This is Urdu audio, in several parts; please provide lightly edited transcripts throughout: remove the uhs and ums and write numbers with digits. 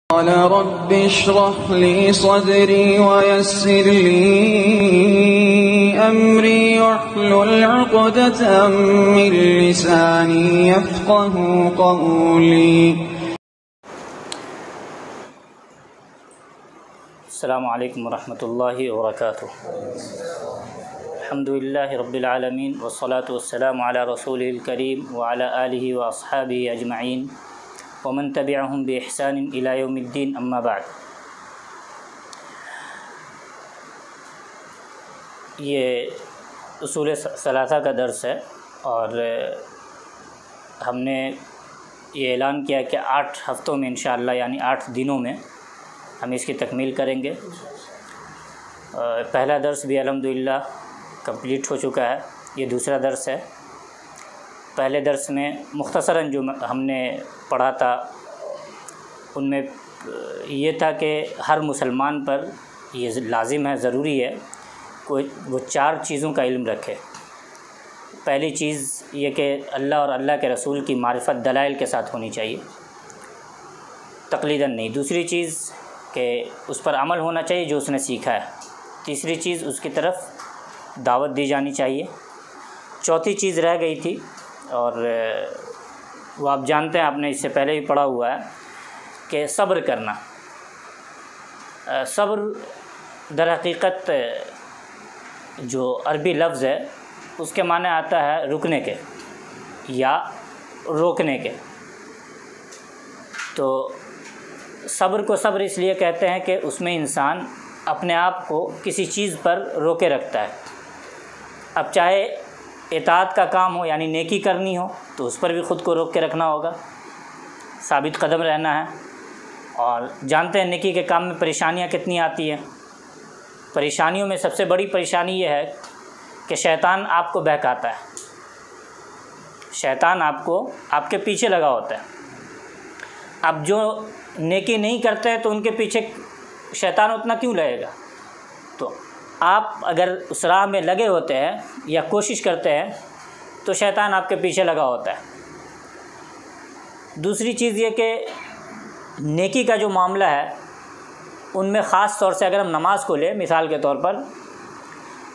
قال رب اشرح لي صدري ويسر لي أمري واحلل عقدة من لساني يفقه قولي. السلام علیکم ورحمۃ اللہ وبرکاتہ. الحمد للہ رب العالمین والصلاة والسلام علی رسول الکریم وعلی آلہ واصحابہ اجمعین ومن تبعهم بإحسان إلى يوم الدین. اما بعد، یہ اصول ثلاثہ کا درس ہے اور ہم نے یہ اعلان کیا کہ 8 ہفتوں میں انشاءاللہ یعنی 8 دنوں میں ہم اس کی تکمیل کریں گے. پہلا درس بھی الحمدللہ کمپلیٹ ہو چکا ہے، یہ دوسرا درس ہے. پہلے درس میں مختصراً جو ہم نے پڑھا تھا ان میں یہ تھا کہ ہر مسلمان پر یہ لازم ہے، ضروری ہے وہ 4 چیزوں کا علم رکھے. پہلی چیز یہ کہ اللہ اور اللہ کے رسول کی معرفت دلائل کے ساتھ ہونی چاہیے، تقلیداً نہیں. دوسری چیز کہ اس پر عمل ہونا چاہیے جو اس نے سیکھا ہے. تیسری چیز اس کی طرف دعوت دی جانی چاہیے. چوتھی چیز رہ گئی تھی اور وہ آپ جانتے ہیں، آپ نے اس سے پہلے بھی پڑھا ہوا ہے کہ صبر کرنا. صبر در حقیقت جو عربی لفظ ہے اس کے معنی آتا ہے رکنے کے یا روکنے کے. تو صبر کو صبر اس لیے کہتے ہیں کہ اس میں انسان اپنے آپ کو کسی چیز پر روکے رکھتا ہے. اب چاہے اطاعت کا کام ہو یعنی نیکی کرنی ہو تو اس پر بھی خود کو روک کے رکھنا ہوگا، ثابت قدم رہنا ہے. اور جانتے ہیں نیکی کے کام میں پریشانیاں کتنی آتی ہیں. پریشانیوں میں سب سے بڑی پریشانی یہ ہے کہ شیطان آپ کو بہکاتا ہے. شیطان آپ کے پیچھے لگا ہوتا ہے. اب جو نیکی نہیں کرتے ہیں تو ان کے پیچھے شیطان اتنا کیوں لگے گا؟ تو آپ اگر اس راہ میں لگے ہوتے ہیں یا کوشش کرتے ہیں تو شیطان آپ کے پیچھے لگا ہوتا ہے. دوسری چیز یہ کہ نیکی کا جو معاملہ ہے ان میں خاص طور سے اگر ہم نماز کو لیں مثال کے طور پر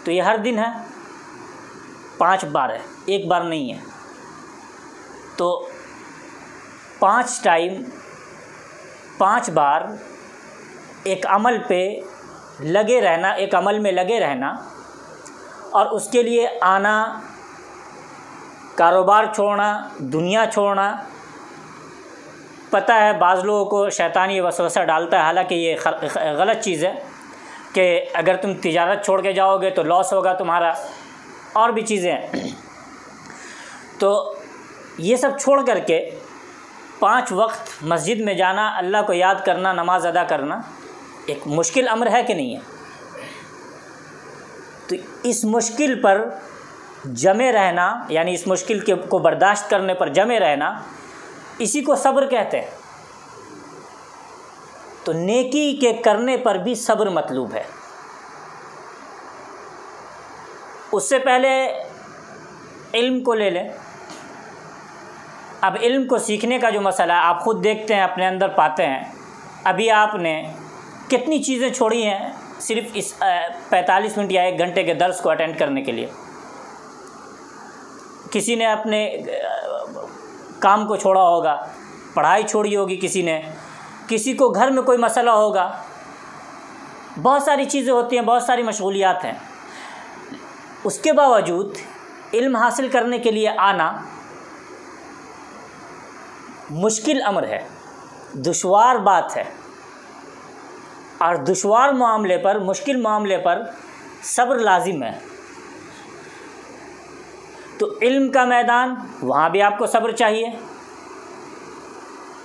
تو یہ ہر دن ہے، 5 بار ہے، 1 بار نہیں ہے. تو 5 ٹائم 5 بار ایک عمل پہ لگے رہنا، ایک عمل میں لگے رہنا اور اس کے لیے آنا، کاروبار چھوڑنا، دنیا چھوڑنا. پتہ ہے بعض لوگوں کو شیطان یہ وسوسہ ڈالتا ہے، حالانکہ یہ غلط چیز ہے کہ اگر تم تجارت چھوڑ کے جاؤ گے تو لاس ہوگا تمہارا، اور بھی چیزیں ہیں. تو یہ سب چھوڑ کر کے 5 وقت مسجد میں جانا، اللہ کو یاد کرنا، نماز ادا کرنا ایک مشکل امر ہے کہ نہیں ہے؟ تو اس مشکل پر جمے رہنا یعنی اس مشکل کو برداشت کرنے پر جمے رہنا، اسی کو صبر کہتے ہیں. تو نیکی کے کرنے پر بھی صبر مطلوب ہے. اس سے پہلے علم کو لے لیں. اب علم کو سیکھنے کا جو مسئلہ ہے آپ خود دیکھتے ہیں، اپنے اندر پاتے ہیں. ابھی آپ نے کتنی چیزیں چھوڑی ہیں صرف اس 45 منٹ یا 1 گھنٹے کے درس کو اٹینڈ کرنے کے لیے. کسی نے اپنے کام کو چھوڑا ہوگا، پڑھائی چھوڑی ہوگی کسی نے، کسی کو گھر میں کوئی مسئلہ ہوگا، بہت ساری چیزیں ہوتی ہیں، بہت ساری مشغولیات ہیں. اس کے باوجود علم حاصل کرنے کے لیے آنا مشکل امر ہے، دشوار بات ہے. اور دشوار معاملے پر، مشکل معاملے پر صبر لازم ہے. تو علم کا میدان وہاں بھی آپ کو صبر چاہیے،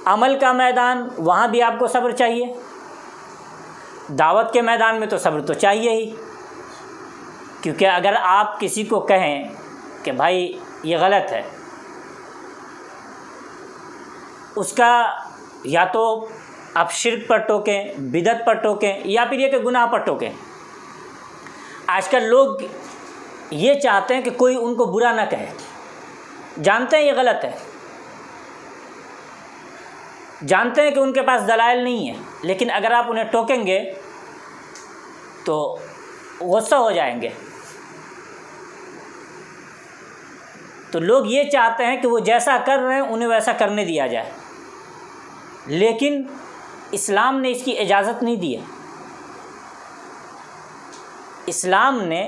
عمل کا میدان وہاں بھی آپ کو صبر چاہیے، دعوت کے میدان میں تو صبر تو چاہیے ہی. کیونکہ اگر آپ کسی کو کہیں کہ بھائی یہ غلط ہے، اس کا یا تو آپ شرک پر ٹوکیں، بدعت پر ٹوکیں، یا پھر یہ کہ گناہ پر ٹوکیں. آج کل لوگ یہ چاہتے ہیں کہ کوئی ان کو برا نہ کہے، جانتے ہیں یہ غلط ہے. جانتے ہیں کہ ان کے پاس دلائل نہیں ہے، لیکن اگر آپ انہیں ٹوکیں گے تو غصہ ہو جائیں گے۔ تو لوگ یہ چاہتے ہیں کہ وہ جیسا کر رہے ہیں انہیں ویسا کرنے دیا جائے، لیکن اسلام نے اس کی اجازت نہیں دی ہے۔ اسلام نے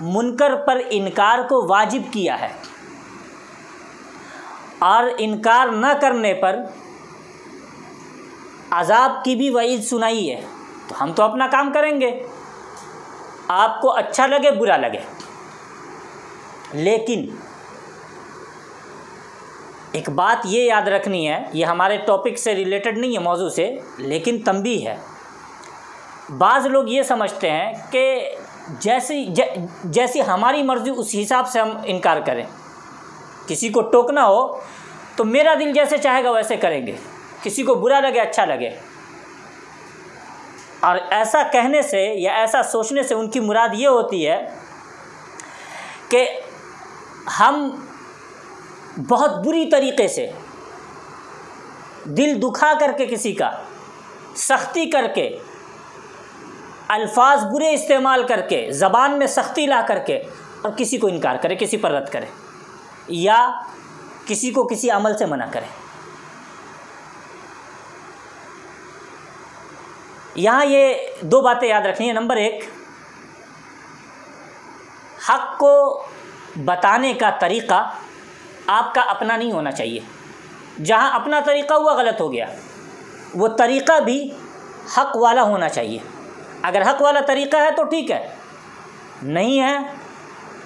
منکر پر انکار کو واجب کیا ہے، اور انکار نہ کرنے پر عذاب کی بھی وعید سنائی ہے۔ تو ہم تو اپنا کام کریں گے، آپ کو اچھا لگے برا لگے، لیکن ایک بات یہ یاد رکھنی ہے، یہ ہمارے ٹاپک سے ریلیٹڈ نہیں ہے، موضوع سے، لیکن تنبیہ ہے۔ بعض لوگ یہ سمجھتے ہیں کہ جیسی ہماری مرضی اس حساب سے ہم انکار کریں، کسی کو ٹوکنا ہو تو میرا دل جیسے چاہے گا ویسے کریں گے، کسی کو برا لگے اچھا لگے۔ اور ایسا کہنے سے یا ایسا سوچنے سے ان کی مراد یہ ہوتی ہے کہ ہم بہت بری طریقے سے دل دکھا کر کے، کسی کا سختی کر کے، الفاظ برے استعمال کر کے، زبان میں سختی لا کر کے، اور کسی کو انکار کرے، کسی پر رد کرے، یا کسی کو کسی عمل سے منع کرے۔ یہاں یہ دو باتیں یاد رکھنی ہے۔ نمبر ایک، حق کو بتانے کا طریقہ آپ کا اپنا نہیں ہونا چاہیے۔ جہاں اپنا طریقہ ہوا غلط ہو گیا، وہ طریقہ بھی حق والا ہونا چاہیے۔ اگر حق والا طریقہ ہے تو ٹھیک ہے، نہیں ہے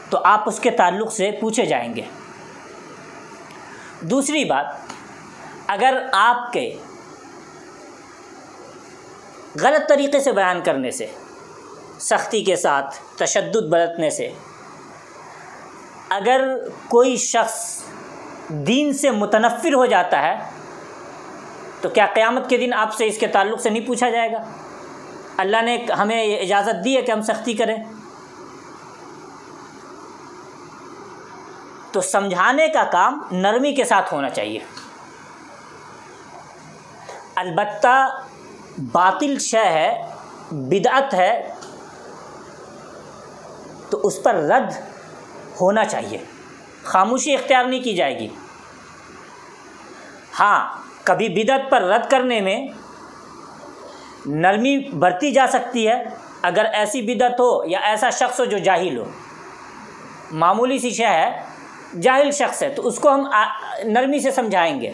تو آپ اس کے تعلق سے پوچھے جائیں گے۔ دوسری بات، اگر آپ کے غلط طریقے سے بیان کرنے سے، سختی کے ساتھ تشدد برتنے سے، اگر کوئی شخص دین سے متنفر ہو جاتا ہے تو کیا قیامت کے دن آپ سے اس کے تعلق سے نہیں پوچھا جائے گا؟ اللہ نے ہمیں یہ اجازت دی ہے کہ ہم سختی کریں۔ تو سمجھانے کا کام نرمی کے ساتھ ہونا چاہیے۔ البتہ باطل شے ہے، بدعت ہے، تو اس پر رد ہونا چاہیے، خاموشی اختیار نہیں کی جائے گی۔ ہاں، کبھی بدعت پر رد کرنے میں نرمی برتی جا سکتی ہے، اگر ایسی بدعت ہو یا ایسا شخص ہو جو جاہل ہو، معمولی سی شے ہے، جاہل شخص ہے، تو اس کو ہم نرمی سے سمجھائیں گے۔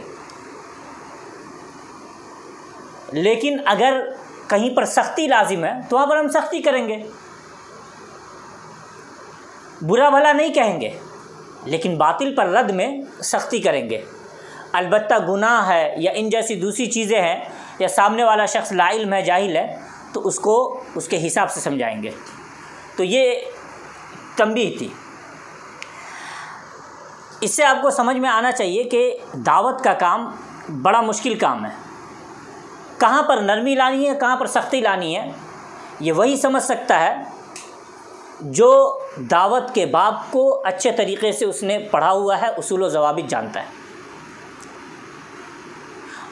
لیکن اگر کہیں پر سختی لازم ہے تو وہاں پر ہم سختی کریں گے، برا بھلا نہیں کہیں گے، لیکن باطل پر رد میں سختی کریں گے۔ البتہ گناہ ہے یا ان جیسی دوسری چیزیں ہیں، یا سامنے والا شخص لا علم ہے، جاہل ہے، تو اس کو اس کے حساب سے سمجھائیں گے۔ تو یہ تنبیہ تھی۔ اس سے آپ کو سمجھ میں آنا چاہیے کہ دعوت کا کام بڑا مشکل کام ہے۔ کہاں پر نرمی لانی ہے، کہاں پر سختی لانی ہے، یہ وہی سمجھ سکتا ہے جو دعوت کے باب کو اچھے طریقے سے اس نے پڑھا ہوا ہے، اصول و ضوابط جانتا ہے۔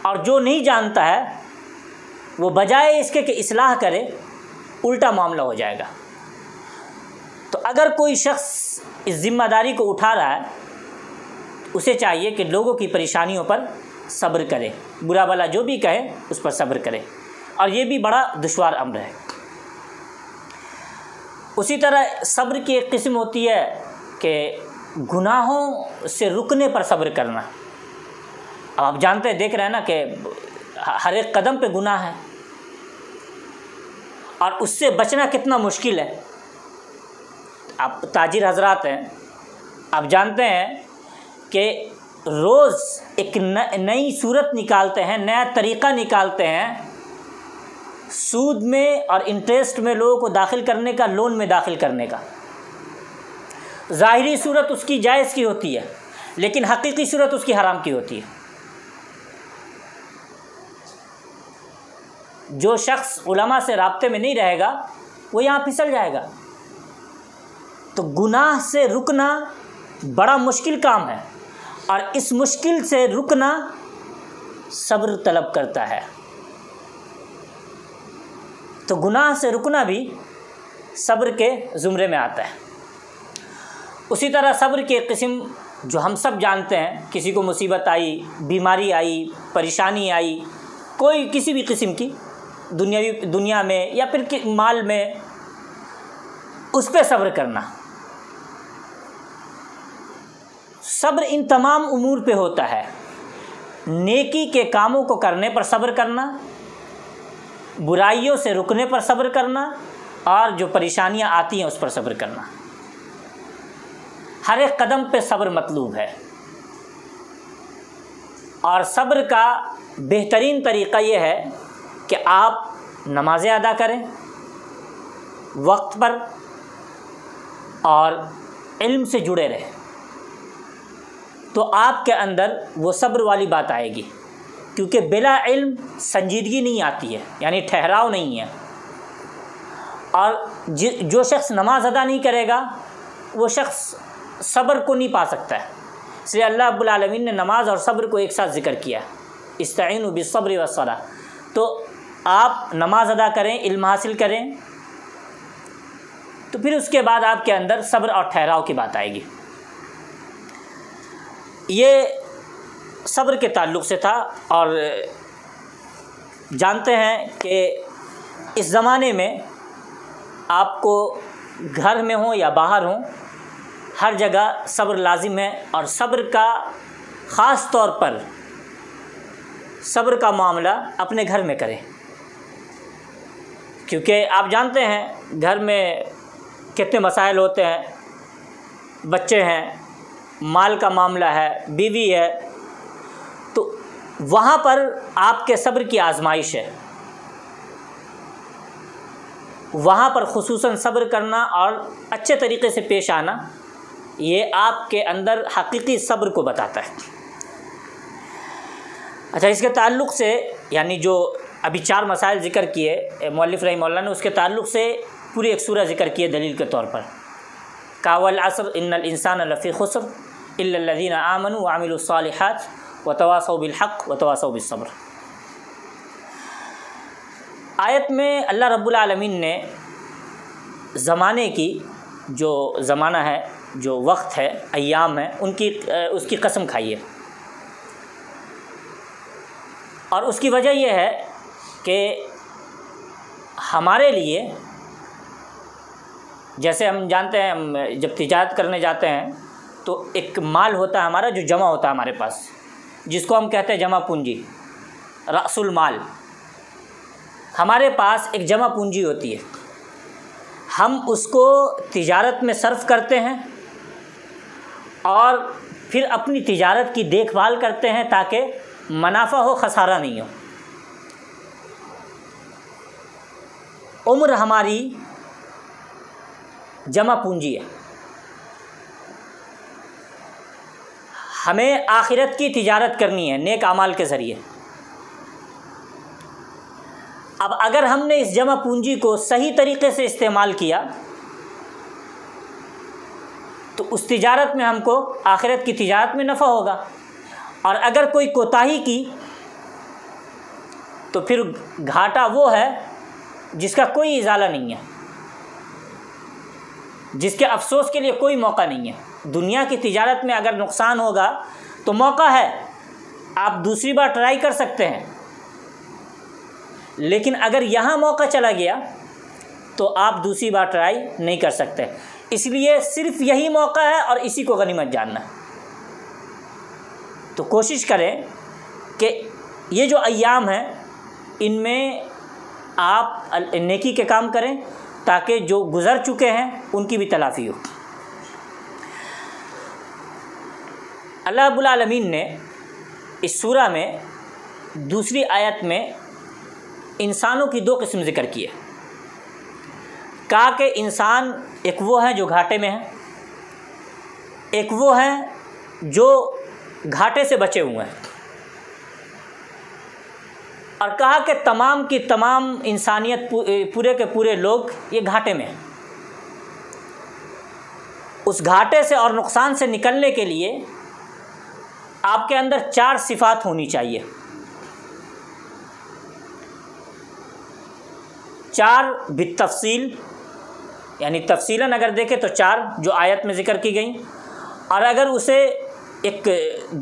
اور جو نہیں جانتا ہے وہ بجائے اس کے کہ اصلاح کرے، الٹا معاملہ ہو جائے گا۔ تو اگر کوئی شخص اس ذمہ داری کو اٹھا رہا ہے، اسے چاہیے کہ لوگوں کی پریشانیوں پر صبر کرے، برا بھلا جو بھی کہے اس پر صبر کرے، اور یہ بھی بڑا دشوار امر ہے۔ اسی طرح صبر کی ایک قسم ہوتی ہے کہ گناہوں سے رکنے پر صبر کرنا۔ اب آپ جانتے ہیں، دیکھ رہے ہیں نا کہ ہر ایک قدم پہ گناہ ہے، اور اس سے بچنا کتنا مشکل ہے۔ آپ تاجر حضرات ہیں، آپ جانتے ہیں کہ روز ایک نئی صورت نکالتے ہیں، نیا طریقہ نکالتے ہیں، سود میں اور انٹرسٹ میں لوگوں کو داخل کرنے کا، لون میں داخل کرنے کا۔ ظاہری صورت اس کی جائز کی ہوتی ہے، لیکن حقیقی صورت اس کی حرام کی ہوتی ہے۔ جو شخص علماء سے رابطے میں نہیں رہے گا وہ یہاں پھسل جائے گا۔ تو گناہ سے رکنا بڑا مشکل کام ہے، اور اس مشکل سے رکنا صبر طلب کرتا ہے، تو گناہ سے رکنا بھی صبر کے زمرے میں آتا ہے۔ اسی طرح صبر کی ایک قسم جو ہم سب جانتے ہیں، کسی کو مصیبت آئی، بیماری آئی، پریشانی آئی، کوئی کسی بھی قسم کی دنیا میں یا پھر مال میں، اس پہ صبر کرنا۔ صبر ان تمام امور پہ ہوتا ہے، نیکی کے کاموں کو کرنے پر صبر کرنا، برائیوں سے رکنے پر صبر کرنا، اور جو پریشانیاں آتی ہیں اس پر صبر کرنا۔ ہر ایک قدم پہ صبر مطلوب ہے، اور صبر کا بہترین طریقہ یہ ہے کہ آپ نمازیں ادا کریں وقت پر، اور علم سے جڑے رہیں، تو آپ کے اندر وہ صبر والی بات آئے گی، کیونکہ بلا علم سنجیدگی نہیں آتی ہے، یعنی ٹھہراؤ نہیں ہے۔ اور جو شخص نماز ادا نہیں کرے گا وہ شخص صبر کو نہیں پا سکتا ہے، اس لیے اللہ رب العالمین نے نماز اور صبر کو ایک ساتھ ذکر کیا، استعینوا بالصبر والصلاۃ۔ تو آپ نماز ادا کریں، علم حاصل کریں، تو پھر اس کے بعد آپ کے اندر صبر اور ٹھہراؤ کی بات آئے گی۔ یہ صبر کے تعلق سے تھا۔ اور جانتے ہیں کہ اس زمانے میں آپ کو گھر میں ہوں یا باہر ہوں، ہر جگہ صبر لازم ہے، اور صبر کا خاص طور پر صبر کا معاملہ اپنے گھر میں کریں، کیونکہ آپ جانتے ہیں گھر میں کتنے مسائل ہوتے ہیں، بچے ہیں، مال کا معاملہ ہے، بیوی ہے، تو وہاں پر آپ کے صبر کی آزمائش ہے، وہاں پر خصوصاً صبر کرنا اور اچھے طریقے سے پیش آنا، یہ آپ کے اندر حقیقی صبر کو بتاتا ہے۔ اچھا، اس کے تعلق سے یعنی جو ابھی 4 مسائل ذکر کیے مؤلف رحمہ اللہ نے، اس کے تعلق سے پوری ایک سورہ ذکر کی ہے دلیل کے طور پر، کہ والعصر ان الانسان لفی خسر الا الذین آمنوا وعملوا الصالحات وتواصوا بالحق وتواصوا بالصبر۔ آیت میں اللہ رب العالمین نے زمانے کی، جو زمانہ ہے، جو وقت ہے، ایام ہے، اس کی قسم کھائی ہے، اور اس کی وجہ یہ ہے کہ ہمارے لیے، جیسے ہم جانتے ہیں ہم جب تجارت کرنے جاتے ہیں تو ایک مال ہوتا ہے ہمارا جو جمع ہوتا ہے ہمارے پاس، جس کو ہم کہتے ہیں جمع پونجی، رأس المال۔ ہمارے پاس ایک جمع پونجی ہوتی ہے، ہم اس کو تجارت میں صرف کرتے ہیں اور پھر اپنی تجارت کی دیکھ بھال کرتے ہیں تاکہ منافع ہو، خسارہ نہیں ہو۔ عمر ہماری جمع پونجی ہے، ہمیں آخرت کی تجارت کرنی ہے نیک اعمال کے ذریعے۔ اب اگر ہم نے اس جمع پونجی کو صحیح طریقے سے استعمال کیا تو اس تجارت میں ہم کو آخرت کی تجارت میں نفع ہوگا، اور اگر کوئی کوتاہی کی تو پھر گھاٹا وہ ہے جس کا کوئی ازالہ نہیں ہے، جس کے افسوس کے لیے کوئی موقع نہیں ہے۔ دنیا کی تجارت میں اگر نقصان ہوگا تو موقع ہے، آپ دوسری بار ٹرائی کر سکتے ہیں، لیکن اگر یہاں موقع چلا گیا تو آپ دوسری بار ٹرائی نہیں کر سکتے۔ اس لیے صرف یہی موقع ہے اور اسی کو غنیمت جاننا ہے۔ تو کوشش کریں کہ یہ جو ایام ہیں ان میں آپ نیکی کے کام کریں تاکہ جو گزر چکے ہیں ان کی بھی تلافی ہو۔ اللہ رب العالمین نے اس سورہ میں دوسری آیت میں انسانوں کی 2 قسم ذکر کی ہے، کہا کہ انسان ایک وہ ہیں جو گھاٹے میں ہیں، ایک وہ ہیں جو گھاٹے سے بچے ہوئے ہیں، اور کہا کہ تمام کی تمام انسانیت، پورے کے پورے لوگ یہ گھاٹے میں ہیں۔ اس گھاٹے سے اور نقصان سے نکلنے کے لیے آپ کے اندر 4 صفات ہونی چاہیے۔ 4 بالتفصیل، یعنی تفصیلاً اگر دیکھیں تو 4 جو آیت میں ذکر کی گئیں، اور اگر اسے ایک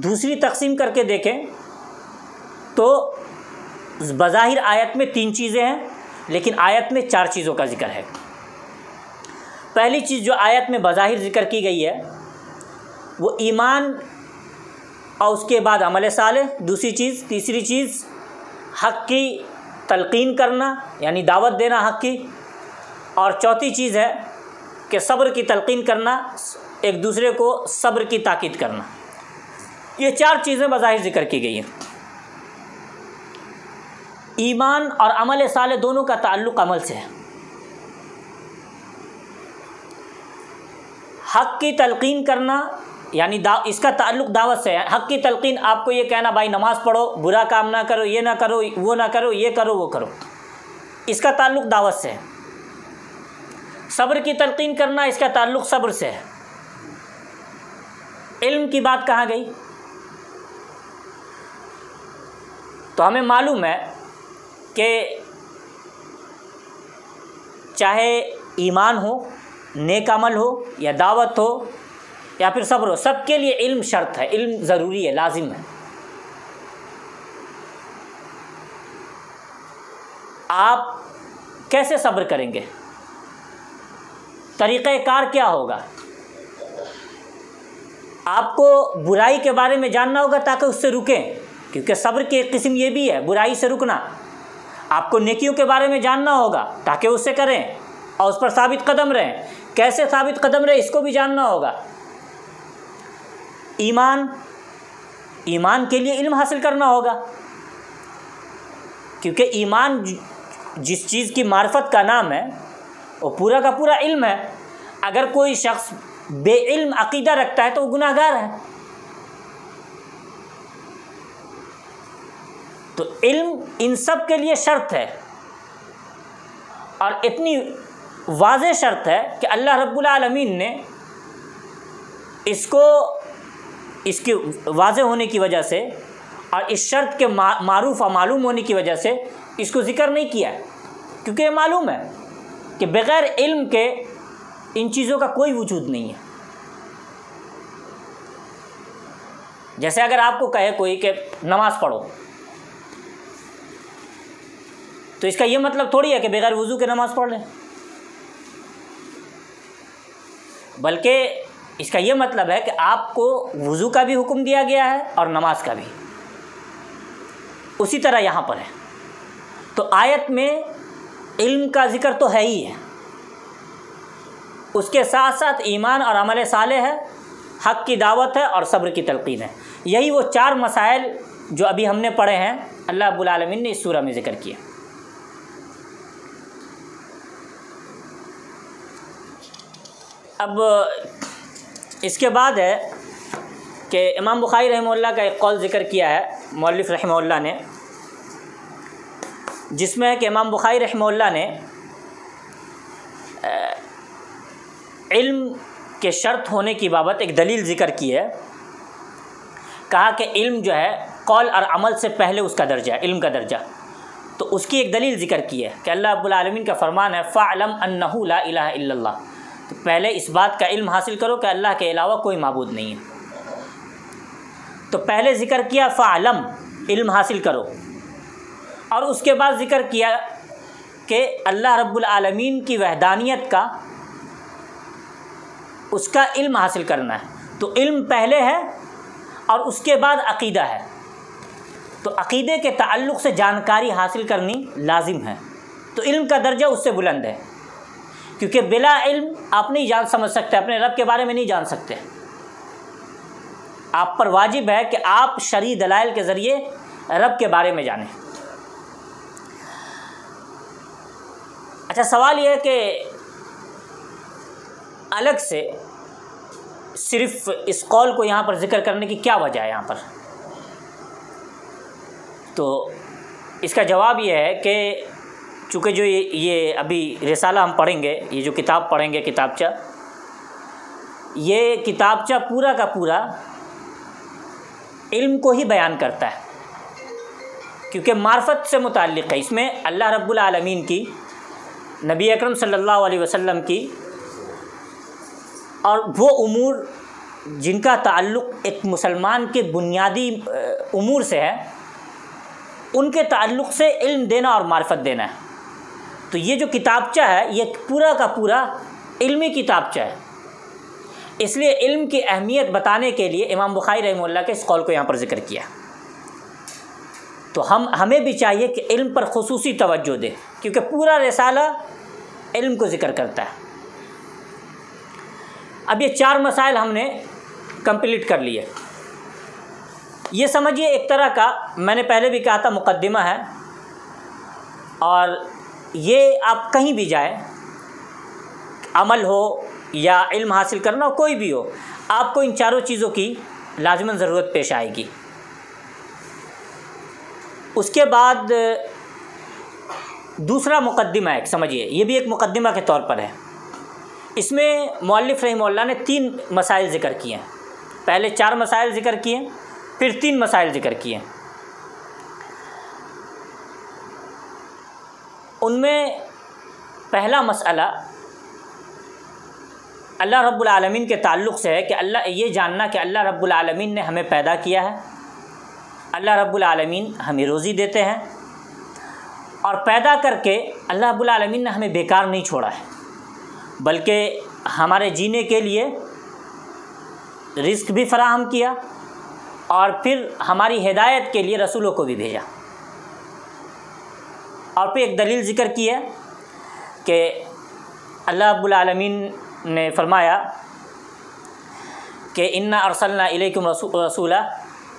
دوسری تقسیم کر کے دیکھیں تو بظاہر آیت میں 3 چیزیں ہیں، لیکن آیت میں 4 چیزوں کا ذکر ہے۔ پہلی چیز جو آیت میں بظاہر ذکر کی گئی ہے وہ ایمان اور اس کے بعد عمل صالح، دوسری چیز، تیسری چیز حق کی تلقین کرنا یعنی دعوت دینا حق کی، اور چوتھی چیز ہے کہ صبر کی تلقین کرنا، ایک دوسرے کو صبر کی تاکید کرنا۔ یہ 4 چیزیں بظاہر ذکر کی گئی ہیں۔ ایمان اور عمل صالح دونوں کا تعلق عمل سے ہے۔ حق کی تلقین کرنا یعنی اس کا تعلق دعوت سے ہے۔ حق کی تلقین آپ کو یہ کہنا بھائی نماز پڑھو، برا کام نہ کرو، یہ نہ کرو، وہ نہ کرو، یہ کرو، وہ کرو، اس کا تعلق دعوت سے ہے۔ صبر کی تلقین کرنا، اس کا تعلق صبر سے ہے۔ علم کی بات کہاں گئی؟ تو ہمیں معلوم ہے کہ چاہے ایمان ہو، نیک عمل ہو، یا دعوت ہو، یا پھر صبر ہو، سب کے لیے علم شرط ہے، علم ضروری ہے، لازم ہے۔ آپ کیسے صبر کریں گے؟ طریقہ کار کیا ہوگا؟ آپ کو برائی کے بارے میں جاننا ہوگا تاکہ اس سے رکیں، کیونکہ صبر کی ایک قسم یہ بھی ہے برائی سے رکنا۔ آپ کو نیکیوں کے بارے میں جاننا ہوگا تاکہ اس سے کریں اور اس پر ثابت قدم رہیں۔ کیسے ثابت قدم رہیں اس کو بھی جاننا ہوگا۔ ایمان کے لیے علم حاصل کرنا ہوگا، کیونکہ ایمان جس چیز کی معرفت کا نام ہے وہ پورا کا پورا علم ہے۔ اگر کوئی شخص بے علم عقیدہ رکھتا ہے تو وہ گناہ گار ہے۔ تو علم ان سب کے لیے شرط ہے، اور اتنی واضح شرط ہے کہ اللہ رب العالمین نے اس کی واضح ہونے کی وجہ سے اور اس شرط کے معروف اور معلوم ہونے کی وجہ سے اس کو ذکر نہیں کیا ہے، کیونکہ یہ معلوم ہے کہ بغیر علم کے ان چیزوں کا کوئی وجود نہیں ہے۔ جیسے اگر آپ کو کہے کوئی کہ نماز پڑھو، تو اس کا یہ مطلب تھوڑی ہے کہ بغیر وضو کے نماز پڑھ لیں، بلکہ اس کا یہ مطلب ہے کہ آپ کو وضو کا بھی حکم دیا گیا ہے اور نماز کا بھی۔ اسی طرح یہاں پر ہے۔ تو آیت میں علم کا ذکر تو ہے ہی ہے، اس کے ساتھ ساتھ ایمان اور عمل صالح ہے، حق کی دعوت ہے اور صبر کی تلقین ہے۔ یہی وہ 4 مسائل جو ابھی ہم نے پڑھے ہیں اللہ رب العالمین نے اس سورہ میں ذکر کیا۔ اب اس کے بعد ہے کہ امام بخاری رحمہ اللہ کا ایک قول ذکر کیا ہے مؤلف رحمہ اللہ نے، جس میں ہے کہ امام بخاری رحمہ اللہ نے علم کے شرط ہونے کی بابت ایک دلیل ذکر کی ہے۔ کہا کہ علم جو ہے قول اور عمل سے پہلے اس کا درجہ ہے، علم کا درجہ۔ تو اس کی ایک دلیل ذکر کی ہے کہ اللہ رب العالمین کا فرمان ہے فَاعْلَمْ أَنَّهُ لَا إِلَهَ إِلَّا اللَّهُ۔ تو پہلے اس بات کا علم حاصل کرو کہ اللہ کے علاوہ کوئی معبود نہیں ہے۔ تو پہلے ذکر کیا فَاعْلَمْ، علم حاصل کرو، اور اس کے بعد ذکر کیا کہ اللہ رب العالمین کی وحدانیت کا، اس کا علم حاصل کرنا ہے۔ تو علم پہلے ہے اور اس کے بعد عقیدہ ہے۔ تو عقیدے کے تعلق سے جانکاری حاصل کرنی لازم ہے۔ تو علم کا درجہ اس سے بلند ہے، کیونکہ بلا علم آپ نہیں جان سمجھ سکتے، اپنے رب کے بارے میں نہیں جان سکتے۔ آپ پر واجب ہے کہ آپ شرعی دلائل کے ذریعے رب کے بارے میں جانیں۔ اچھا، سوال یہ ہے کہ الگ سے صرف اس قول کو یہاں پر ذکر کرنے کی کیا وجہ ہے یہاں پر؟ تو اس کا جواب یہ ہے کہ چونکہ جو یہ ابھی رسالہ ہم پڑھیں گے، یہ جو کتاب پڑھیں گے کتابچہ، یہ کتابچہ پورا کا پورا علم کو ہی بیان کرتا ہے، کیونکہ معرفت سے متعلق ہے۔ اس میں اللہ رب العالمین کی نبی اکرم صلی اللہ علیہ وسلم کی، اور وہ امور جن کا تعلق ایک مسلمان کے بنیادی امور سے ہے، ان کے تعلق سے علم دینا اور معرفت دینا ہے۔ تو یہ جو کتابچہ ہے یہ پورا کا پورا علمی کتابچہ ہے۔ اس لیے علم کی اہمیت بتانے کے لیے امام بخاری رحمہ اللہ کے اس قول کو یہاں پر ذکر کیا۔ تو ہمیں بھی چاہیے کہ علم پر خصوصی توجہ دیں، کیونکہ پورا رسالہ علم کو ذکر کرتا ہے۔ اب یہ 4 مسائل ہم نے کمپلیٹ کر لیے۔ یہ سمجھیے ایک طرح کا، میں نے پہلے بھی کہا تھا، مقدمہ ہے، اور یہ آپ کہیں بھی جائیں، عمل ہو یا علم حاصل کرنا ہو، کوئی بھی ہو، آپ کو ان 4 چیزوں کی لازماً ضرورت پیش آئے گی۔ اس کے بعد دوسرا مقدمہ ہے، سمجھیے یہ بھی ایک مقدمہ کے طور پر ہے۔ اس میں مؤلف رحمہ اللہ نے 3 مسائل ذکر کیے ہیں۔ پہلے 4 مسائل ذکر کیے، پھر 3 مسائل ذکر کیے۔ ان میں پہلا مسئلہ اللہ رب العالمین کے تعلق سے ہے کہ یہ جاننا کہ اللہ رب العالمین نے ہمیں پیدا کیا ہے، اللہ رب العالمین ہمیں روزی دیتے ہیں، اور پیدا کر کے اللہ رب العالمین نے ہمیں بیکار نہیں چھوڑا ہے، بلکہ ہمارے جینے کے لیے رزق بھی فراہم کیا، اور پھر ہماری ہدایت کے لیے رسولوں کو بھی بھیجا۔ اور پھر ایک دلیل ذکر کی ہے کہ اللہ رب العالمین نے فرمایا کہ انا ارسلنا الیکم رسولا،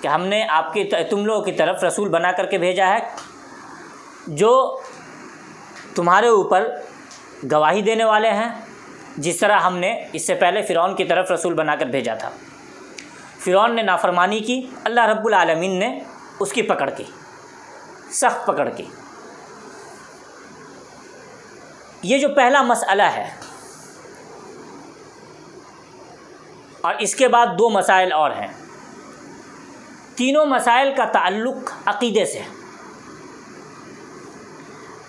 کہ ہم نے تم لوگوں کی طرف رسول بنا کر کے بھیجا ہے جو تمہارے اوپر گواہی دینے والے ہیں، جس طرح ہم نے اس سے پہلے فرعون کی طرف رسول بنا کر بھیجا تھا۔ فرعون نے نافرمانی کی، اللہ رب العالمین نے اس کی پکڑ کی، سخت پکڑ کی۔ یہ جو پہلا مسئلہ ہے، اور اس کے بعد 2 مسائل اور ہیں۔ تینوں مسائل کا تعلق عقیدے سے ہے۔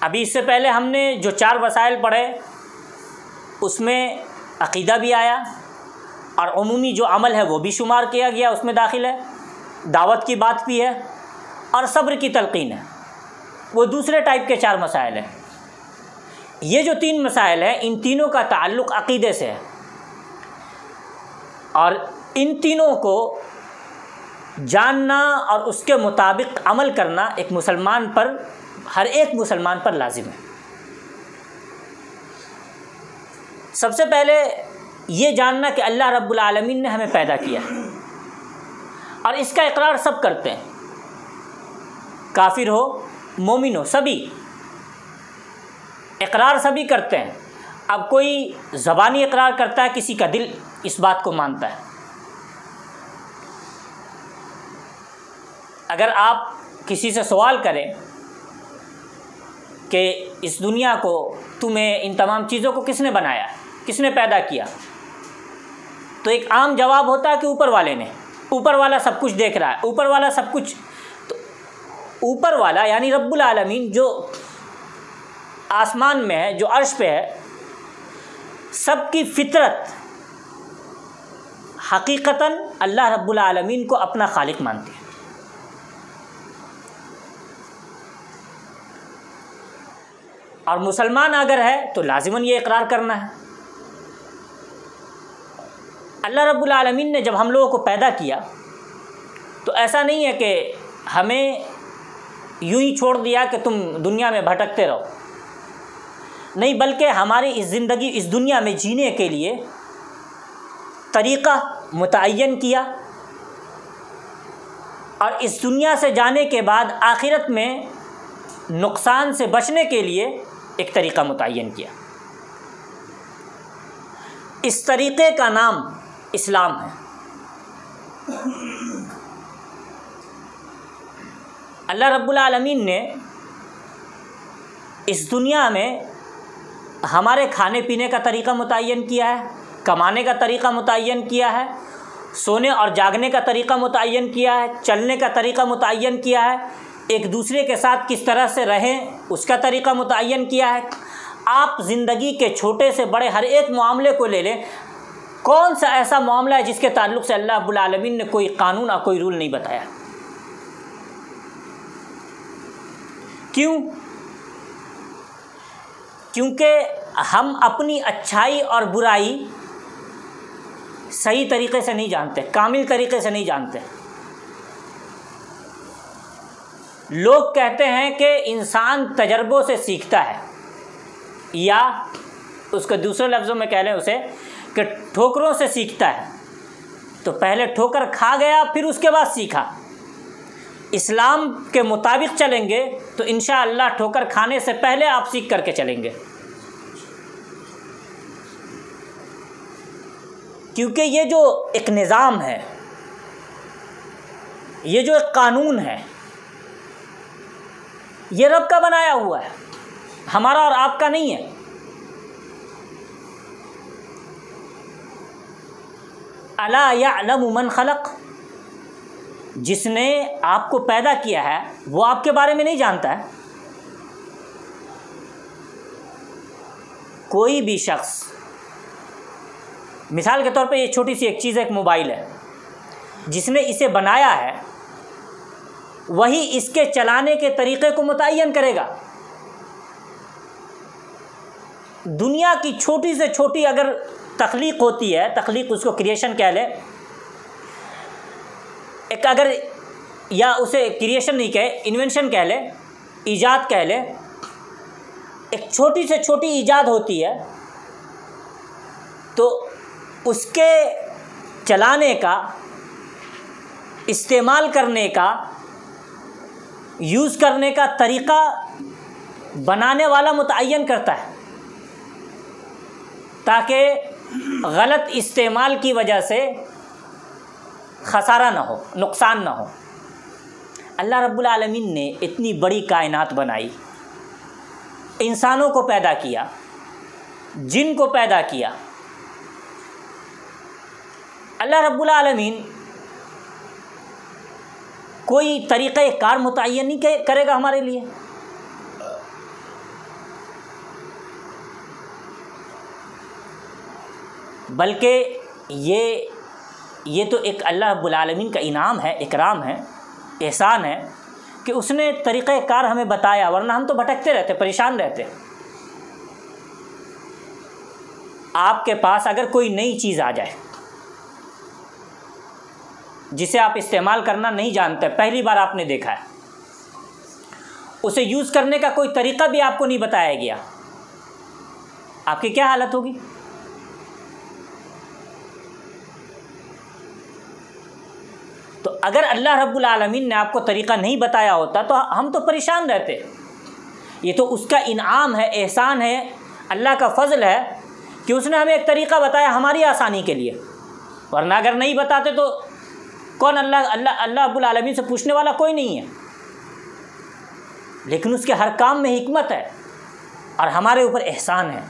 ابھی اس سے پہلے ہم نے جو 4 مسائل پڑھے اس میں عقیدہ بھی آیا، اور عمومی جو عمل ہے وہ بھی شمار کیا گیا، اس میں داخل ہے، دعوت کی بات بھی ہے، اور صبر کی تلقین ہے۔ وہ دوسرے ٹائپ کے 4 مسائل ہیں۔ یہ جو 3 مسائل ہیں، ان تینوں کا تعلق عقیدے سے ہے، اور ان تینوں کو جاننا اور اس کے مطابق عمل کرنا ایک مسلمان پر، ہر ایک مسلمان پر لازم ہے۔ سب سے پہلے یہ جاننا کہ اللہ رب العالمین نے ہمیں پیدا کیا ہے، اور اس کا اقرار سب کرتے ہیں، کافر ہو مومن ہو، سبھی اقرار سبھی کرتے ہیں۔ اب کوئی زبانی اقرار کرتا ہے، کسی کا دل اس بات کو مانتا ہے۔ اگر آپ کسی سے سوال کریں کہ اس دنیا کو، تمہیں ان تمام چیزوں کو کس نے بنایا، کس نے پیدا کیا، تو ایک عام جواب ہوتا ہے کہ اوپر والے نے، اوپر والا سب کچھ دیکھ رہا ہے، اوپر والا سب کچھ۔ تو اوپر والا یعنی رب العالمین جو آسمان میں ہے، جو عرش پہ ہے، سب کی فطرت حقیقتاً اللہ رب العالمین کو اپنا خالق مانتی ہے۔ اور مسلمان اگر ہے تو لازماً یہ اقرار کرنا ہے۔ اللہ رب العالمین نے جب ہم لوگوں کو پیدا کیا تو ایسا نہیں ہے کہ ہمیں یوں ہی چھوڑ دیا کہ تم دنیا میں بھٹکتے رہو، نہیں، بلکہ ہماری اس زندگی، اس دنیا میں جینے کے لیے طریقہ متعین کیا، اور اس دنیا سے جانے کے بعد آخرت میں نقصان سے بچنے کے لیے ایک طریقہ متعین کیا۔ اس طریقے کا نام اسلام ہے۔ اللہ رب العالمین نے اس دنیا میں ہمارے کھانے پینے کا طریقہ متعین کیا ہے، کمانے کا طریقہ متعین کیا ہے، سونے اور جاگنے کا طریقہ متعین کیا ہے، چلنے کا طریقہ متعین کیا ہے، ایک دوسرے کے ساتھ کس طرح سے رہیں اس کا طریقہ متعین کیا ہے، آپ زندگی کے چھوٹے سے بڑے ہر ایک معاملے کو لے لیں، کون سا ایسا معاملہ ہے جس کے تعلق سے اللہ رب العالمین نے کوئی قانون اور کوئی رول نہیں بتایا؟ کیوں؟ کیونکہ ہم اپنی اچھائی اور برائی صحیح طریقے سے نہیں جانتے، کامل طریقے سے نہیں جانتے۔ لوگ کہتے ہیں کہ انسان تجربوں سے سیکھتا ہے، یا اس کو دوسرے لفظوں میں کہہ لیں اسے کہ ٹھوکروں سے سیکھتا ہے۔ تو پہلے ٹھوکر کھا گیا، پھر اس کے بعد سیکھا۔ اسلام کے مطابق چلیں گے تو انشاءاللہ ٹھوکر کھانے سے پہلے آپ سیکھ کر کے چلیں گے، کیونکہ یہ جو ایک نظام ہے، یہ جو ایک قانون ہے، یہ رب کا بنایا ہوا ہے، ہمارا اور آپ کا نہیں ہے۔ الا یعلم من خلق، جس نے آپ کو پیدا کیا ہے وہ آپ کے بارے میں نہیں جانتا ہے؟ کوئی بھی شخص، مثال کے طور پہ یہ چھوٹی سی ایک چیز ہے، ایک موبائل ہے، جس نے اسے بنایا ہے وہی اس کے چلانے کے طریقے کو متعین کرے گا۔ دنیا کی چھوٹی سے چھوٹی اگر تخلیق ہوتی ہے، تخلیق اس کو کریشن کہہ لے، ایک اگر، یا اسے کریشن نہیں کہے، انوینشن کہہ لے، ایجاد کہہ لے، ایک چھوٹی سے چھوٹی ایجاد ہوتی ہے تو اس کے چلانے کا، استعمال کرنے کا، یوز کرنے کا طریقہ بنانے والا متعین کرتا ہے، تاکہ غلط استعمال کی وجہ سے خسارہ نہ ہو، نقصان نہ ہو۔ اللہ رب العالمین نے اتنی بڑی کائنات بنائی، انسانوں کو پیدا کیا، جن کو پیدا کیا۔ اللہ رب العالمین کوئی طریقہ کار متعین نہیں کرے گا ہمارے لیے؟ بلکہ یہ تو ایک اللہ رب العالمین کا انعام ہے، اکرام ہے، احسان ہے کہ اس نے طریقہ کار ہمیں بتایا، ورنہ ہم تو بھٹکتے رہتے، پریشان رہتے۔ آپ کے پاس اگر کوئی نئی چیز آ جائے جسے آپ استعمال کرنا نہیں جانتے، پہلی بار آپ نے دیکھا ہے، اسے یوز کرنے کا کوئی طریقہ بھی آپ کو نہیں بتایا گیا، آپ کی کیا حالت ہوگی؟ تو اگر اللہ رب العالمین نے آپ کو طریقہ نہیں بتایا ہوتا تو ہم تو پریشان رہتے۔ یہ تو اس کا انعام ہے، احسان ہے، اللہ کا فضل ہے کہ اس نے ہمیں ایک طریقہ بتایا ہماری آسانی کے لیے، ورنہ اگر نہیں بتاتے تو کون اللہ رب العالمین سے پوچھنے والا کوئی نہیں ہے۔ لیکن اس کے ہر کام میں حکمت ہے اور ہمارے اوپر احسان ہے۔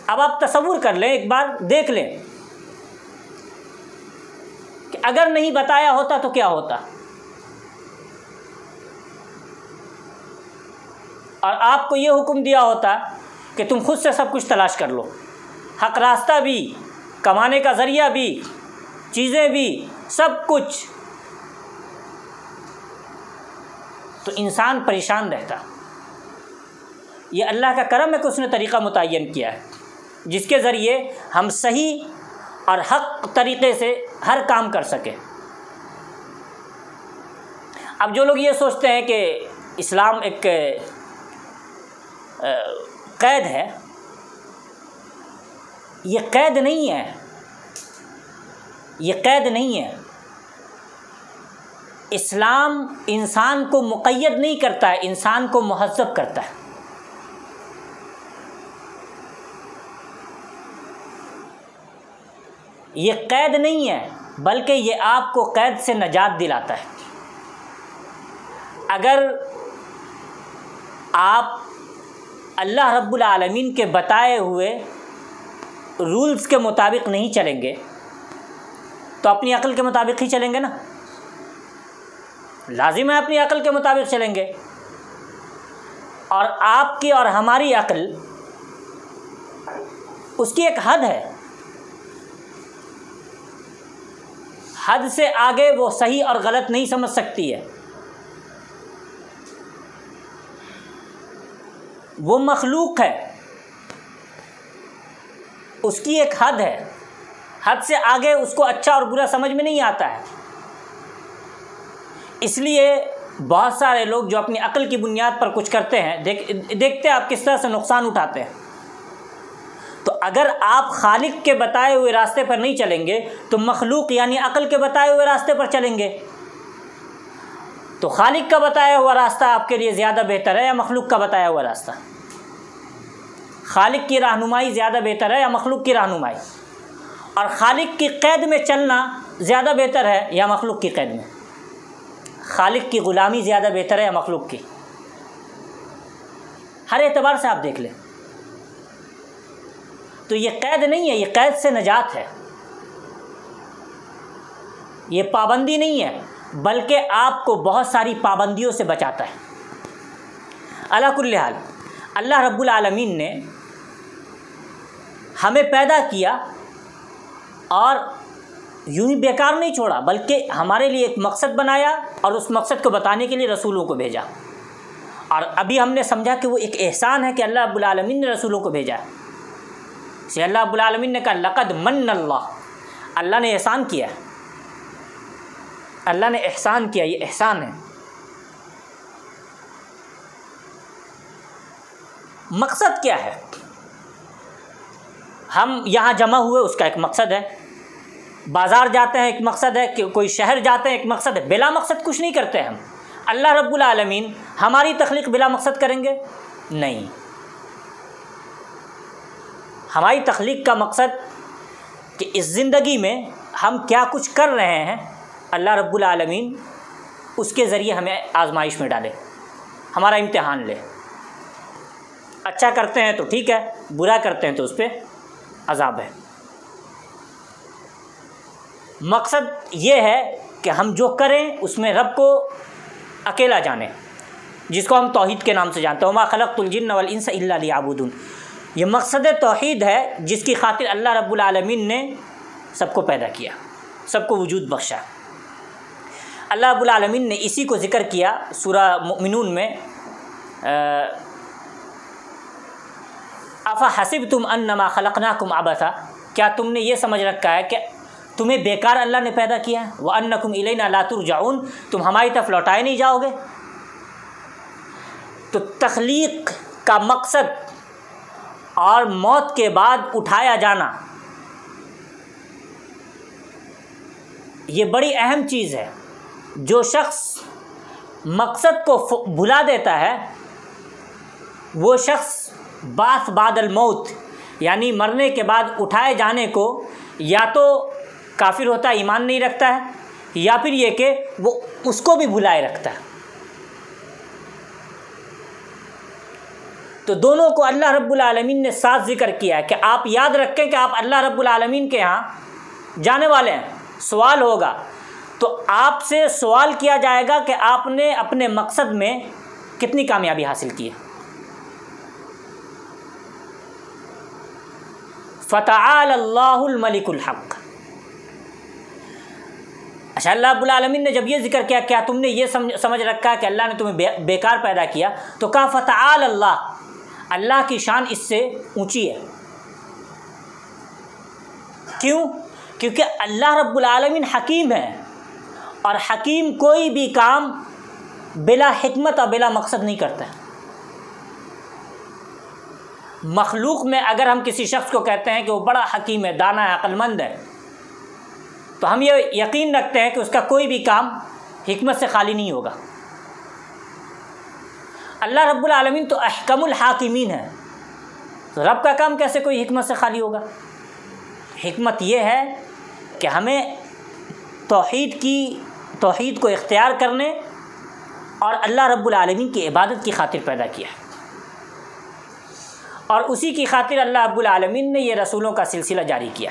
اب آپ تصور کر لیں، ایک بار دیکھ لیں کہ اگر نہیں بتایا ہوتا تو کیا ہوتا، اور آپ کو یہ حکم دیا ہوتا کہ تم خود سے سب کچھ تلاش کر لو، حق راستہ بھی، کمانے کا ذریعہ بھی، چیزیں بھی، سب کچھ، تو انسان پریشان رہتا۔ یہ اللہ کا کرم ہے کہ اس نے طریقہ متعین کیا ہے جس کے ذریعے ہم صحیح اور حق طریقے سے ہر کام کر سکیں۔ اب جو لوگ یہ سوچتے ہیں کہ اسلام ایک قید ہے، یہ قید نہیں ہے، یہ قید نہیں ہے۔ اسلام انسان کو مقید نہیں کرتا ہے، انسان کو مہذب کرتا ہے۔ یہ قید نہیں ہے، بلکہ یہ آپ کو قید سے نجات دلاتا ہے۔ اگر آپ اللہ رب العالمین کے بتائے ہوئے رولز کے مطابق نہیں چلیں گے تو اپنی عقل کے مطابق ہی چلیں گے نا، لازم ہے اپنی عقل کے مطابق چلیں گے۔ اور آپ کی اور ہماری عقل، اس کی ایک حد ہے، حد سے آگے وہ صحیح اور غلط نہیں سمجھ سکتی ہے. وہ مخلوق ہے، اس کی ایک حد ہے، حد سے آگے اس کو اچھا اور برا سمجھ میں نہیں آتا ہے. اس لیے بہت سارے لوگ جو اپنی عقل کی بنیاد پر کچھ کرتے ہیں، دیکھتے ہیں آپ کس طرح سے نقصان اٹھاتے ہیں. تو اگر آپ خالق کے بتائے ہوئے راستے پر نہیں چلیں گے تو مخلوق یعنی عقل کے بتائے ہوئے راستے پر چلیں گے. تو خالق کا بتایا ہوا راستہ آپ کے لیے زیادہ بہتر ہے یا مخلوق کا بتایا ہوا راستہ؟ خالق کی رہنمائی زیادہ بہتر ہے یا مخلوق کی رہنمائی؟ اور خالق کی قید میں چلنا زیادہ بہتر ہے یا مخلوق کی قید میں؟ خالق کی غلامی زیادہ بہتر ہے یا مخلوق کی؟ ہر اعتبار سے آپ دیکھ لیں. تو یہ قید نہیں ہے، یہ قید سے نجات ہے، یہ پابندی نہیں ہے، بلکہ آپ کو بہت ساری پابندیوں سے بچاتا ہے. علی کل حال اللہ رب العالمین نے ہمیں پیدا کیا اور یوں ہی بیکار نہیں چھوڑا، بلکہ ہمارے لیے ایک مقصد بنایا اور اس مقصد کو بتانے کے لیے رسولوں کو بھیجا. اور ابھی ہم نے سمجھا کہ وہ ایک احسان ہے کہ اللہ رب العالمین نے رسولوں کو بھیجا ہے. اسے اللہ رب العالمین نے کہا لقد من اللہ، اللہ نے احسان کیا، اللہ نے احسان کیا، یہ احسان ہے. مقصد کیا ہے؟ ہم یہاں جمع ہوئے اس کا ایک مقصد ہے، بازار جاتے ہیں ایک مقصد ہے، کہ کوئی شہر جاتے ہیں ایک مقصد ہے. بلا مقصد کچھ نہیں کرتے ہم. اللہ رب العالمین ہماری تخلیق بلا مقصد کریں گے؟ نہیں. ہماری تخلیق کا مقصد کہ اس زندگی میں ہم کیا کچھ کر رہے ہیں، اللہ رب العالمین اس کے ذریعے ہمیں آزمائش میں ڈالے، ہمارا امتحان لے. اچھا کرتے ہیں تو ٹھیک ہے، برا کرتے ہیں تو اس پہ عذاب ہے. مقصد یہ ہے کہ ہم جو کریں اس میں رب کو اکیلا جانیں، جس کو ہم توحید کے نام سے جانتے ہیں. وما خلقت الجن والانس الا لیعبدون. یہ مقصد توحید ہے جس کی خاطر اللہ رب العالمین نے سب کو پیدا کیا، سب کو وجود بخشا. اللہ رب العالمین نے اسی کو ذکر کیا سورہ مؤمنون میں، افحسبتم انما خلقناکم عبثا، کیا تم نے یہ سمجھ رکھا ہے کہ تمہیں بیکار اللہ نے پیدا کیا ہے؟ وانکم الینا لا ترجعون، تم ہماری طرف لوٹائے نہیں جاؤ گے. تو تخلیق کا مقصد اور موت کے بعد اٹھایا جانا یہ بڑی اہم چیز ہے. جو شخص مقصد کو بھلا دیتا ہے وہ شخص بعث بعد الموت یعنی مرنے کے بعد اٹھائے جانے کو یا تو کافر ہوتا ہے، ایمان نہیں رکھتا ہے، یا پھر یہ کہ وہ اس کو بھی بھلائے رکھتا ہے. تو دونوں کو اللہ رب العالمین نے ساتھ ذکر کیا ہے کہ آپ یاد رکھیں کہ آپ اللہ رب العالمین کے ہاں جانے والے ہیں. سوال ہوگا تو آپ سے سوال کیا جائے گا کہ آپ نے اپنے مقصد میں کتنی کامیابی حاصل کی ہے. فتعال اللہ الملک الحق. اچھا، اللہ رب العالمین نے جب یہ ذکر کیا کیا تم نے یہ سمجھ رکھا کہ اللہ نے تمہیں بیکار پیدا کیا، تو کہا فتعال اللہ، اللہ کی شان اس سے اونچی ہے. کیوں؟ کیونکہ اللہ رب العالمین حکیم ہے، اور حکیم کوئی بھی کام بلا حکمت اور بلا مقصد نہیں کرتا ہے. مخلوق میں اگر ہم کسی شخص کو کہتے ہیں کہ وہ بڑا حکیم ہے، دانا ہے، عقل مند ہے، تو ہم یہ یقین رکھتے ہیں کہ اس کا کوئی بھی کام حکمت سے خالی نہیں ہوگا. اللہ رب العالمین تو احکم الحاکمین ہے، تو رب کا کام کیسے کوئی حکمت سے خالی ہوگا؟ حکمت یہ ہے کہ ہمیں توحید کو اختیار کرنے اور اللہ رب العالمین کی عبادت کی خاطر پیدا کیا ہے، اور اسی کی خاطر اللہ رب العالمین نے یہ رسولوں کا سلسلہ جاری کیا.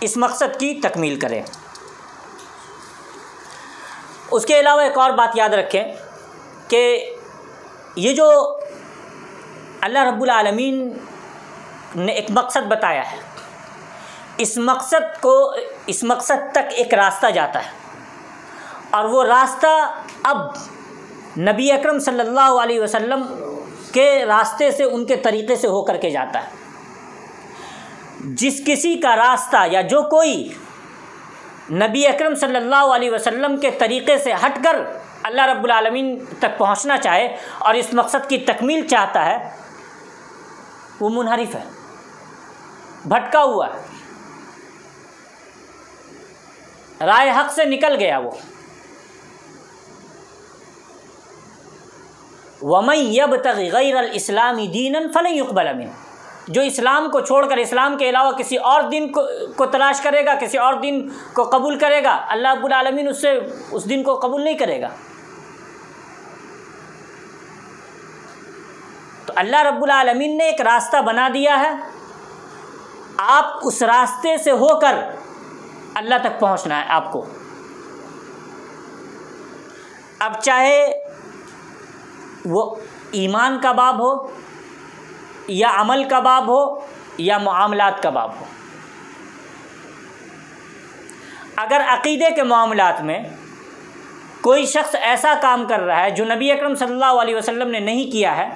اس مقصد کی تکمیل کریں. اس کے علاوہ ایک اور بات یاد رکھیں کہ یہ جو اللہ رب العالمین نے ایک مقصد بتایا ہے، اس مقصد تک ایک راستہ جاتا ہے، اور وہ راستہ اب نبی اکرم صلی اللہ علیہ وسلم کے راستے سے، ان کے طریقے سے ہو کر کے جاتا ہے۔ جس کسی کا راستہ یا جو کوئی نبی اکرم صلی اللہ علیہ وسلم کے طریقے سے ہٹ کر اللہ رب العالمین تک پہنچنا چاہے اور اس مقصد کی تکمیل چاہتا ہے، وہ منحرف ہے، بھٹکا ہوا ہے، رائے حق سے نکل گیا وہ۔ وَمَن يَبْتَغِ غَيْرَ الْإِسْلَامِ دِينًا فَلَن يُقْبَلَ مِنْهُ، جو اسلام کو چھوڑ کر اسلام کے علاوہ کسی اور دین کو تلاش کرے گا، کسی اور دین کو قبول کرے گا، اللہ رب العالمین اس دین کو قبول نہیں کرے گا۔ تو اللہ رب العالمین نے ایک راستہ بنا دیا ہے، آپ اس راستے سے ہو کر اللہ تک پہنچنا ہے آپ کو۔ اب چاہے وہ ایمان کا باب ہو یا عمل کا باب ہو یا معاملات کا باب ہو۔ اگر عقیدے کے معاملات میں کوئی شخص ایسا کام کر رہا ہے جو نبی اکرم صلی اللہ علیہ وسلم نے نہیں کیا ہے،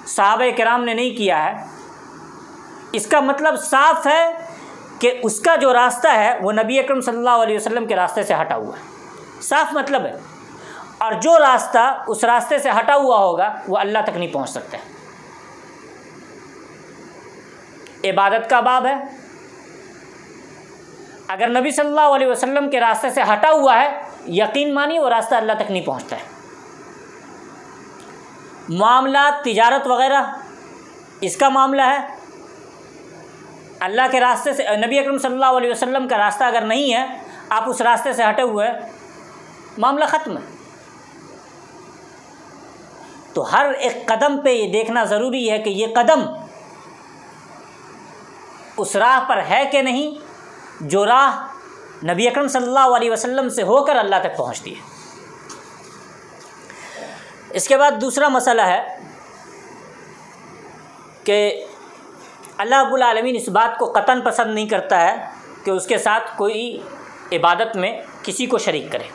صحابہ کرام نے نہیں کیا ہے، اس کا مطلب صاف ہے کہ اس کا جو راستہ ہے وہ نبی اکرم صلی اللہ علیہ وسلم کے راستے سے ہٹا ہوا ہے، صاف مطلب ہے۔ اور جو راستہ اس راستے سے ہٹا ہوا ہوگا وہ اللہ تک نہیں پہنچ سکتا ہے۔ عبادت کا باب ہے، اگر نبی صلی اللہ علیہ وسلم کے راستے سے ہٹا ہوا ہے، یقین مانی وہ راستہ اللہ تک نہیں پہنچتا ہے۔ معاملات، تجارت وغیرہ، اس کا معاملہ ہے، اللہ کے راستے سے، نبی اکرم صلی اللہ علیہ وسلم کا راستہ اگر نہیں ہے، آپ اس راستے سے ہٹے ہوئے، معاملہ ختم ہے۔ تو ہر ایک قدم پہ یہ دیکھنا ضروری ہے کہ یہ قدم اس راہ پر ہے کہ نہیں جو راہ نبی اکرم صلی اللہ علیہ وسلم سے ہو کر اللہ تک پہنچتی ہے۔ اس کے بعد دوسرا مسئلہ ہے کہ اللہ رب العالمین اس بات کو قطعاً پسند نہیں کرتا ہے کہ اس کے ساتھ کوئی عبادت میں کسی کو شریک کرے،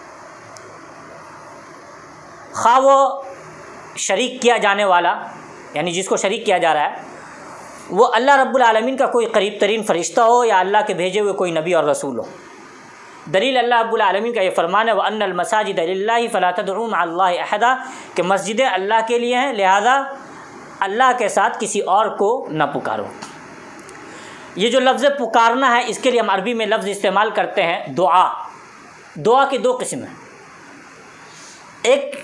خواہ وہ شریک کیا جانے والا، یعنی جس کو شریک کیا جا رہا ہے وہ اللہ رب العالمین کا کوئی قریب ترین فرشتہ ہو یا اللہ کے بھیجے ہوئے کوئی نبی اور رسول ہو۔ دلیل اللہ رب العالمین کا یہ فرمان ہے وَأَنَّ الْمَسَاجِدَ لِلَّهِ فَلَا تَدْعُوا مَعَ اللَّهِ أَحَدًا، کہ مسجدیں اللہ کے لیے ہیں، لہذا اللہ کے ساتھ کسی اور کو نہ پکارو۔ یہ جو لفظ پکارنا ہے، اس کے لیے ہم عربی میں لفظ استعمال کرتے ہیں دعا۔ دعا کی دو قسم ہیں، ایک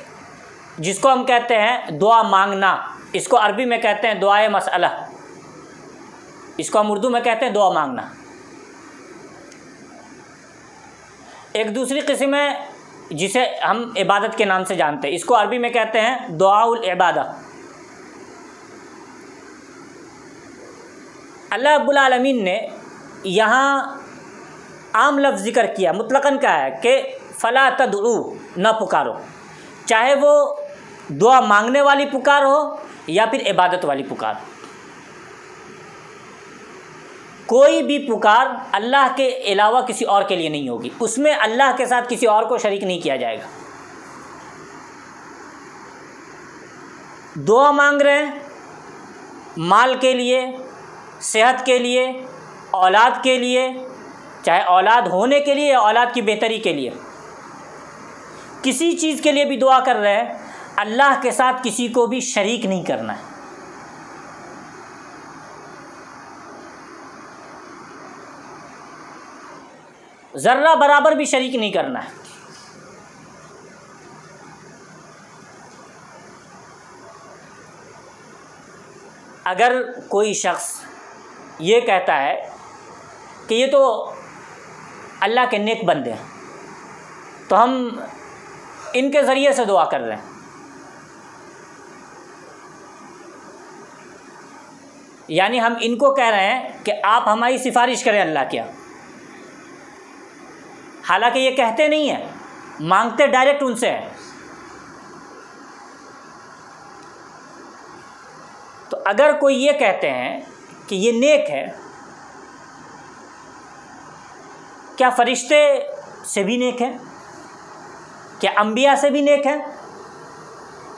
جس کو ہم کہتے ہیں دعا مانگنا، اس کو عربی میں کہتے ہیں دعائے مسئلہ، اس کو ہم اردو میں کہتے ہیں دعا مانگنا۔ ایک دوسری قسم ہے جسے ہم عبادت کے نام سے جانتے ہیں، اس کو عربی میں کہتے ہیں دعاء العبادہ۔ اللہ رب العالمین نے یہاں عام لفظ ذکر کیا، مطلقاً کہا ہے کہ فلا تدعو، نہ پکارو، چاہے وہ دعا مانگنے والی پکار ہو یا پھر عبادت والی پکار۔ کوئی بھی پکار اللہ کے علاوہ کسی اور کے لیے نہیں ہوگی، اس میں اللہ کے ساتھ کسی اور کو شریک نہیں کیا جائے گا۔ دعا مانگ رہے ہیں مال کے لیے، صحت کے لیے، اولاد کے لیے، چاہے اولاد ہونے کے لیے یا اولاد کی بہتری کے لیے، کسی چیز کے لیے بھی دعا کر رہے ہیں، اللہ کے ساتھ کسی کو بھی شریک نہیں کرنا ہے۔ ذرہ برابر بھی شریک نہیں کرنا ہے۔ اگر کوئی شخص یہ کہتا ہے کہ یہ تو اللہ کے نیک بندے ہیں، تو ہم ان کے ذریعے سے دعا کر رہے ہیں، یعنی ہم ان کو کہہ رہے ہیں کہ آپ ہماری سفارش کریں اللہ کیا، حالانکہ یہ کہتے نہیں ہیں، مانگتے ڈائریکٹ ان سے ہیں۔ تو اگر کوئی یہ کہتے ہیں کہ یہ نیک ہے، کیا فرشتے سے بھی نیک ہیں؟ کیا انبیاء سے بھی نیک ہیں؟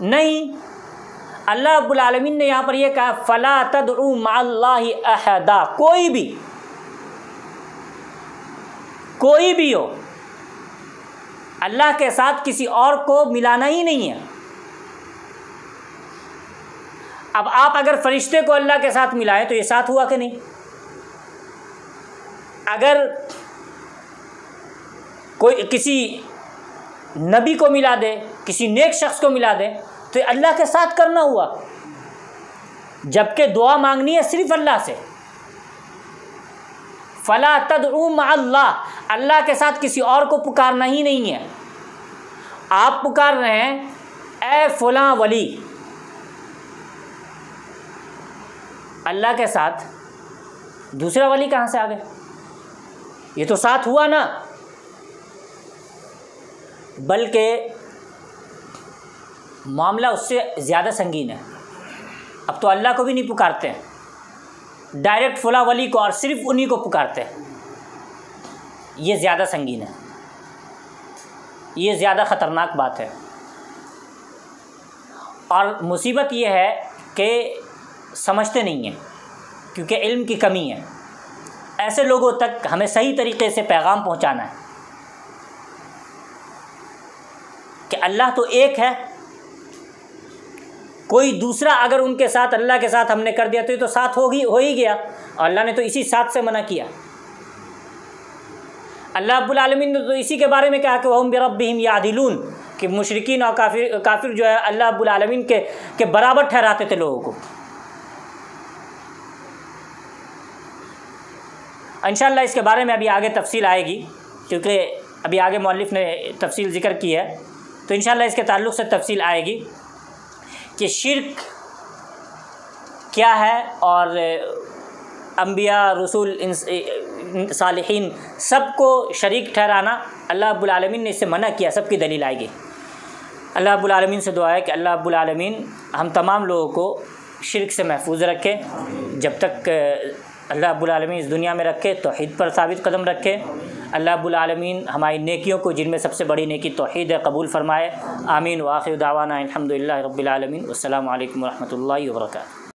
نہیں۔ اللہ رب العالمین نے یہاں پر یہ کہا فلا تدعوا مع اللہ احدا، کوئی بھی ہو، اللہ کے ساتھ کسی اور کو ملانا ہی نہیں ہے۔ اب آپ اگر فرشتے کو اللہ کے ساتھ ملائیں تو یہ ساتھ ہوا کہ نہیں؟ اگر کوئی کسی نبی کو ملا دے، کسی نیک شخص کو ملا دے تو یہ اللہ کے ساتھ کرنا ہوا، جبکہ دعا مانگنی ہے صرف اللہ سے۔ فلا تدعوا مع اللہ، اللہ کے ساتھ کسی اور کو پکارنا ہی نہیں ہے۔ آپ پکار رہے ہیں اے فلاں ولی، اللہ کے ساتھ دوسرا ولی کہاں سے آ گئے؟ یہ تو ساتھ ہوا نا۔ بلکہ معاملہ اس سے زیادہ سنگین ہے۔ اب تو اللہ کو بھی نہیں پکارتے ہیں، ڈائریکٹ فلاں ولی کو اور صرف انہی کو پکارتے ہیں۔ یہ زیادہ سنگین ہے، یہ زیادہ خطرناک بات ہے۔ اور مصیبت یہ ہے کہ سمجھتے نہیں ہیں، کیونکہ علم کی کمی ہے۔ ایسے لوگوں تک ہمیں صحیح طریقے سے پیغام پہنچانا ہے کہ اللہ تو ایک ہے، کوئی دوسرا اگر ان کے ساتھ اللہ کے ساتھ ہم نے کر دیا تو یہ تو ساتھ ہو ہی گیا، اور اللہ نے تو اسی ساتھ سے منع کیا۔ اللہ رب العالمین نے تو اسی کے بارے میں کہا کہ وَهُمْ بِرَبِّهِمْ يَعْدِلُونَ، کہ مشرکین اور کافر جو ہے اللہ رب العالمین کے برابر ٹھہراتے تھے لوگوں کو۔ انشاءاللہ اس کے بارے میں ابھی آگے تفصیل آئے گی، کیونکہ ابھی آگے مؤلف نے تفصیل ذکر کی ہے، تو انشاءاللہ اس کے تعلق سے تفصیل آئے گی کہ شرک کیا ہے، اور انبیاء، رسول، صالحین سب کو شریک ٹھہرانا اللہ رب العالمین نے اس سے منع کیا، سب کی دلیل آئے گی۔ اللہ رب العالمین سے دعا ہے کہ اللہ رب العالمین ہم تمام لوگوں کو شرک سے محفوظ رکھے، جب تک اللہ رب العالمین اس دنیا میں رکھے، توحید پر ثابت قدم رکھے۔ اللہ رب العالمین ہماری نیکیوں کو، جن میں سب سے بڑی نیکی توحید ہے، قبول فرمائے۔ آمین۔ وآخر دعوانا الحمدللہ رب العالمین۔ والسلام علیکم ورحمۃ اللہ وبرکاتہ۔